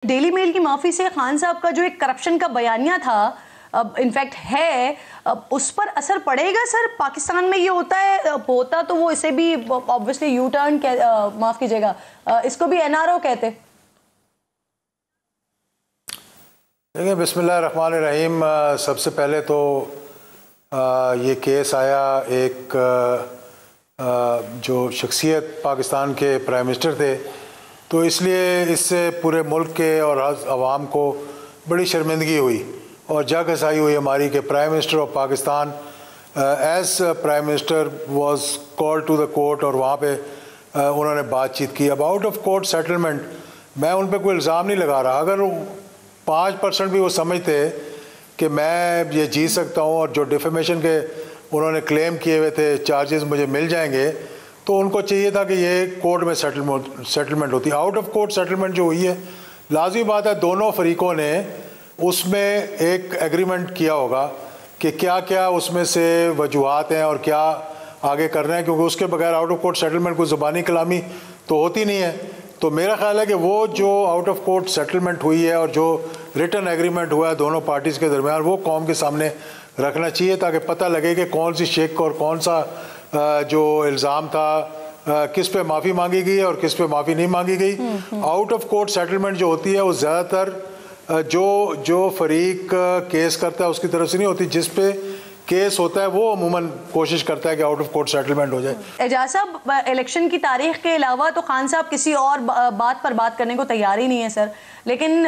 Daily mail की माफी से खान साहब का जो एक करप्शन का बयानिया था, इनफैक्ट है, उस पर असर पड़ेगा सर? पाकिस्तान में ये होता तो वो इसे भी ऑब्वियसली यू टर्न, माफ कीजिएगा, इसको भी एनआरओ कहते। देखिए, बिस्मिल्लाहिर्रहमानिर्रहीम। सबसे पहले तो ये केस आया एक जो शख्सियत पाकिस्तान के प्राइम मिनिस्टर थे, तो इसलिए इससे पूरे मुल्क के और आवाम को बड़ी शर्मिंदगी हुई और जग हसाई हुई हमारी कि prime minister of Pakistan as prime minister was called to the court और वहाँ पे उन्होंने बातचीत की। अब आउट ऑफ कोर्ट सेटलमेंट, मैं उन पर कोई इल्ज़ाम नहीं लगा रहा। अगर 5% भी वो समझते कि मैं ये जीत सकता हूँ और जो डिफेमेशन के उन्होंने क्लेम किए हुए थे चार्जेस मुझे मिल जाएंगे, तो उनको चाहिए था कि ये कोर्ट में सेटलमेंट होती। आउट ऑफ कोर्ट सेटलमेंट जो हुई है, लाजमी बात है दोनों फरीकों ने उसमें एक एग्रीमेंट किया होगा कि क्या क्या उसमें से वजूहात हैं और क्या आगे करना है, क्योंकि उसके बगैर आउट ऑफ कोर्ट सेटलमेंट कोई ज़बानी कलामी तो होती नहीं है। तो मेरा ख्याल है कि वो जो आउट ऑफ कोर्ट सेटलमेंट हुई है और जो रिटन एग्रीमेंट हुआ है दोनों पार्टीज़ के दरमियान, वो कौम के सामने रखना चाहिए ताकि पता लगे कि कौन सी शिक और कौन सा जो इल्ज़ाम था किस पे माफ़ी मांगी गई और किस पे माफ़ी नहीं मांगी गई। आउट ऑफ कोर्ट सेटलमेंट जो होती है वो ज़्यादातर जो फरीक केस करता है उसकी तरफ से नहीं होती। जिस पे केस होता है वो अमूमन कोशिश करता है कि आउट ऑफ कोर्ट सेटलमेंट हो जाए। एजाज साहब, इलेक्शन की तारीख के अलावा तो खान साहब किसी और बात पर बात करने को तैयार ही नहीं है सर, लेकिन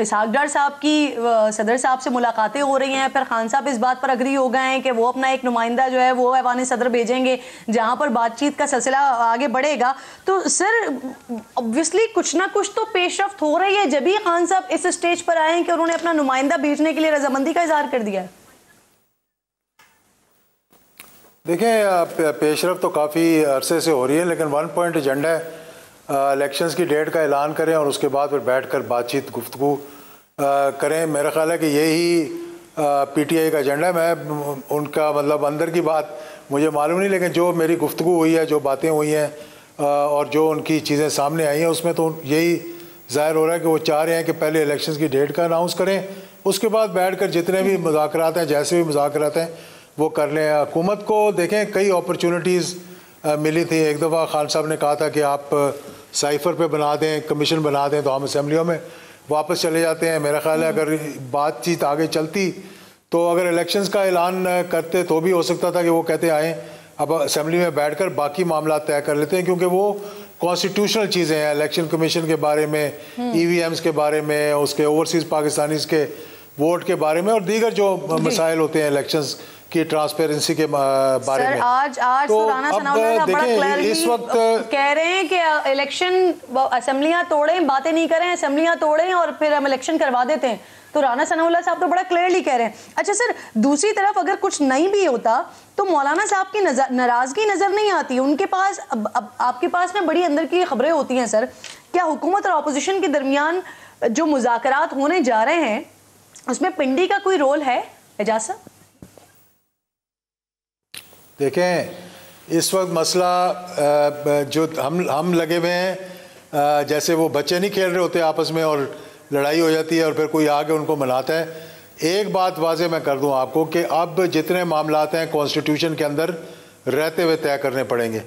इसहाक डार साहब की सदर साहब से मुलाकातें हो रही हैं, फिर खान साहब इस बात पर अग्री हो गए हैं कि वो अपना एक नुमाइंदा जो है वो ऐवान सदर भेजेंगे जहां पर बातचीत का सिलसिला आगे बढ़ेगा। तो सर ऑब्वियसली कुछ ना कुछ तो पेशरफ्त हो रही है, जब भी खान साहब इस स्टेज पर आए हैं कि उन्होंने अपना नुमाइंदा भेजने के लिए रजामंदी का इजहार कर दिया है। देखें, पेशरफ तो काफ़ी अरसे से हो रही है, लेकिन 1 पॉइंट एजेंडा है इलेक्शंस की डेट का ऐलान करें और उसके बाद फिर बैठकर बातचीत गुफ्तगू करें। मेरा ख्याल है कि यही पीटीआई का एजेंडा है। मैं उनका मतलब अंदर की बात मुझे मालूम नहीं, लेकिन जो मेरी गुफ्तगू हुई है, जो बातें हुई हैं और जो उनकी चीज़ें सामने आई हैं, उसमें तो यही ज़ाहिर हो रहा है कि वो चाह रहे हैं कि पहले इलेक्शंस की डेट का अनाउंस करें, उसके बाद बैठकर जितने भी मुज़ाकरात हैं, जैसे भी मुज़ाकरात हैं वो कर लें। हुकूमत को देखें, कई अपॉर्चुनिटीज़ मिली थी। एक दफ़ा खान साहब ने कहा था कि आप साइफर पे बना दें, कमीशन बना दें, तो हम असेंबलियों में वापस चले जाते हैं। मेरा ख्याल है अगर बातचीत आगे चलती तो अगर इलेक्शंस का ऐलान करते तो भी हो सकता था कि वो कहते आएँ अब असेंबली में बैठकर बाकी मामला तय कर लेते हैं, क्योंकि वो कॉन्स्टिट्यूशनल चीज़ें हैं। इलेक्शन कमीशन के बारे में, EVMs के बारे में, उसके ओवरसीज़ पाकिस्तानीज़ के वोट के बारे में और दीगर जो मसाइल होते हैं इलेक्शंस की ट्रांसपेरेंसी के बारे में। आज तो राना सनाउल्लाह साहब बड़ा क्लियरली इस वक्त कह रहे हैं कि इलेक्शन असेंबलियां तोड़ें, बातें नहीं करें, असेंबलियां तोड़ें और फिर हम इलेक्शन करवा देते हैं। तो राना सनाउल्लाह साहब तो बड़ा क्लियरली कह रहे हैं। अच्छा सर, दूसरी तरफ अगर कुछ नहीं भी होता तो मौलाना साहब की नाराजगी नजर नहीं आती। उनके पास अब आपके पास ना बड़ी अंदर की खबरें होती हैं सर। क्या हुकूमत और अपोजिशन के दरमियान जो मुज़ाकरात होने जा रहे हैं उसमें पिंडी का कोई रोल है एजाज साहब? देखें, इस वक्त मसला जो हम लगे हुए हैं, जैसे वो बच्चे नहीं खेल रहे होते आपस में और लड़ाई हो जाती है और फिर कोई आके उनको मनाता है। एक बात वाजे मैं कर दूं आपको कि अब जितने मामलात हैं कॉन्स्टिट्यूशन के अंदर रहते हुए तय करने पड़ेंगे।